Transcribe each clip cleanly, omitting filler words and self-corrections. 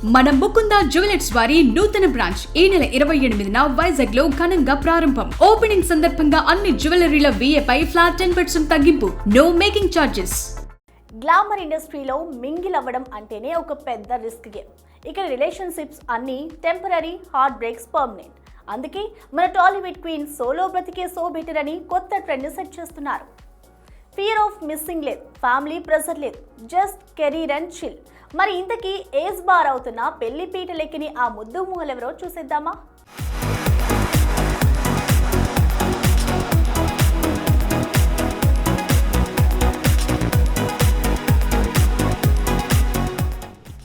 మన ముకుంద జ్యువెలర్స్ వారి నూతన బ్రాంచ్ ఈ నెల 28న వైజాగ్ లో ఘనంగా ప్రారంభం. ఓపెనింగ్ సందర్భంగా అన్ని జ్యువెలరీల VA పై ఫ్లాట్ 10% తగ్గింపు. No making charges. గ్లామర్ ఇండస్ట్రీలో మింగిల్ అవ్వడం అంటేనే ఒక పెద్ద రిస్క్ గేమ్. ఇక్కడ రిలేషన్షిప్స్ అన్నీ టెంపరరీ, హార్ట్ బ్రేక్స్ పర్మనెంట్. అందుకే మన టాలీవుడ్ క్వీన్ సోలో బ్రతికే సో బెటర్ అని కొత్త ట్రెండ్ సెట్ చేస్తున్నారు. ఫియర్ ఆఫ్ మిస్సింగ్ లేదు, ఫ్యామిలీ ప్రెషర్ లేదు, జస్ట్ కెరీర్ అండ్ చిల్. మరి ఇంతకీ ఏజ్ బార్ అవుతున్న పెళ్లి పీటలెక్కిని ఆ ముద్దు మూగలెవరో చూసేద్దామా?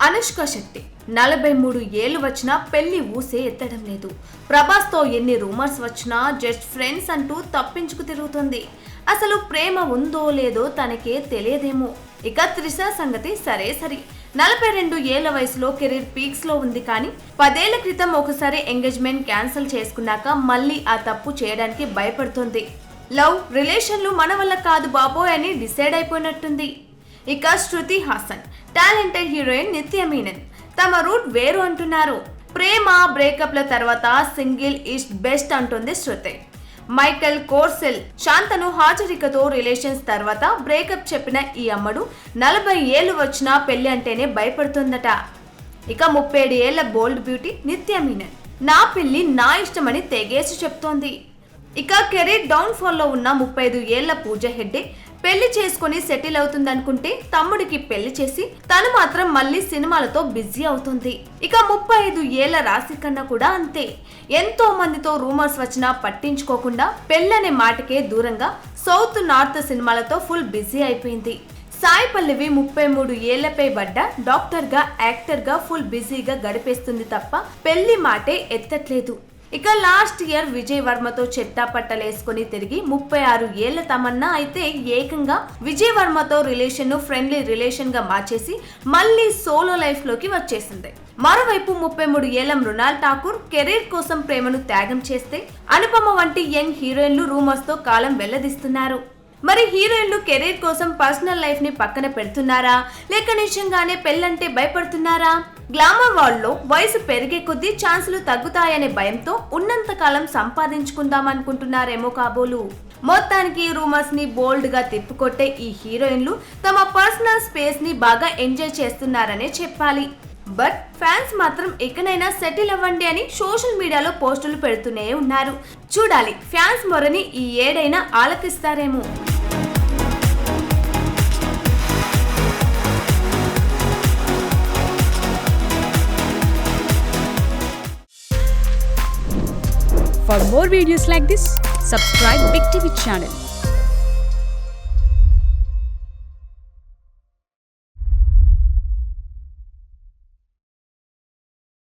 అనుష్క శెట్టి 43 ఏళ్లు వచ్చినా పెళ్లి ఊసే ఎత్తడం లేదు. ప్రభాస్తో ఎన్ని రూమర్స్ వచ్చినా జస్ట్ ఫ్రెండ్స్ అంటూ తప్పించుకు తిరుగుతుంది. అసలు ప్రేమ ఉందో లేదో తనకే తెలియదేమో. ఇక త్రిష సంగతి సరే సరి. 42 ఏళ్ల వయసులో కెరీర్ పీక్స్ లో ఉంది. కానీ 10 ఏళ్ల క్రితం ఒకసారి ఎంగేజ్మెంట్ క్యాన్సిల్ చేసుకున్నాక మళ్ళీ ఆ తప్పు చేయడానికి భయపడుతుంది. లవ్ రిలేషన్లు మన వల్ల కాదు బాబోయ్ అని డిసైడ్ అయిపోయినట్టుంది. ఇక శృతి హాసన్, టాలెంటెడ్ హీరోయిన్ నిత్య మీనన్ తమ రూట్ వేరు అంటున్నారు. ప్రేమ బ్రేకప్ల తర్వాత సింగిల్ ఈజ్ బెస్ట్ అంటుంది శృతి. మైకల్ కోర్సెల్, శాంతను హాజరికతో రిలేషన్స్ తర్వాత బ్రేకప్ చెప్పిన ఈ అమ్మడు 40 ఏళ్లు వచ్చినా పెళ్లి అంటేనే భయపడుతుందట. ఇక 37 ఏళ్ల బోల్డ్ బ్యూటీ నిత్య మీనన్ నా పెళ్లి నా ఇష్టమని తెగేసి చెప్తోంది. ఇక కెరీర్ డౌన్ ఫాల్ లో ఉన్న 35 ఏళ్ల పూజ హెగ్డే పెళ్లి చేసుకుని సెటిల్ అవుతుందనుకుంటే తమ్ముడికి పెళ్లి చేసి తను మాత్రం మళ్ళీ సినిమాలతో బిజీ అవుతుంది. ఇక 35 ఏళ్ల రాశి ఖన్నా కూడా అంతే. ఎంతో మందితో రూమర్స్ వచ్చినా పట్టించుకోకుండా పెళ్ళనే మాటకే దూరంగా సౌత్ నార్త్ సినిమాలతో ఫుల్ బిజీ అయిపోయింది. సాయి పల్లవి 33 ఏళ్లపై పడ్డ డాక్టర్ గా, యాక్టర్ గా ఫుల్ బిజీగా గడిపేస్తుంది తప్ప పెళ్లి మాటే ఎత్తట్లేదు. ఇక లాస్ట్ ఇయర్ విజయ్ వర్మతో చెట్టా పట్టలేసుకుని తిరిగి 36 ఏళ్ల తమన్నా అయితే ఏకంగా విజయ్ వర్మతో రిలేషన్ ను ఫ్రెండ్లీ రిలేషన్ గా మార్చేసి మళ్ళీ సోలో లైఫ్ లోకి వచ్చేసింది. మరోవైపు 33 ఏళ్ల మృణాల్ ఠాకూర్ కెరీర్ కోసం ప్రేమను త్యాగం చేస్తే అనుపమ వంటి యంగ్ హీరోయిన్లు రూమర్స్ తో కాలం వెల్లదిస్తున్నారు. మరి హీరోయిన్లు కెరీర్ కోసం పర్సనల్ లైఫ్ ని పక్కన పెడుతున్నారా, లేక నిజంగానే పెళ్ళంటే భయపడుతున్నారా? గ్లామర్ వరల్డ్ లో వయసు పెరిగే కొద్దీ ఛాన్సులు తగ్గుతాయనే భయంతో ఉన్నంత కాలం సంపాదించుకుందాం అనుకుంటున్నారేమో కాబోలు. మొత్తానికి రూమర్స్ ని బోల్డ్ గా తిప్పుకొట్టే ఈ హీరోయిన్లు తమ పర్సనల్ స్పేస్ ని బాగా ఎంజాయ్ చేస్తున్నారనే చెప్పాలి. బట్ ఫ్యాన్స్ మాత్రం ఎక్కడైనా సెటిల్ అవ్వండి అని సోషల్ మీడియాలో పోస్టులు పెడుతూనే ఉన్నారు. చూడాలి ఫ్యాన్స్ మొరని ఈ ఏడైనా ఆలకిస్తారేమో. For more videos like this, subscribe Big TV channel.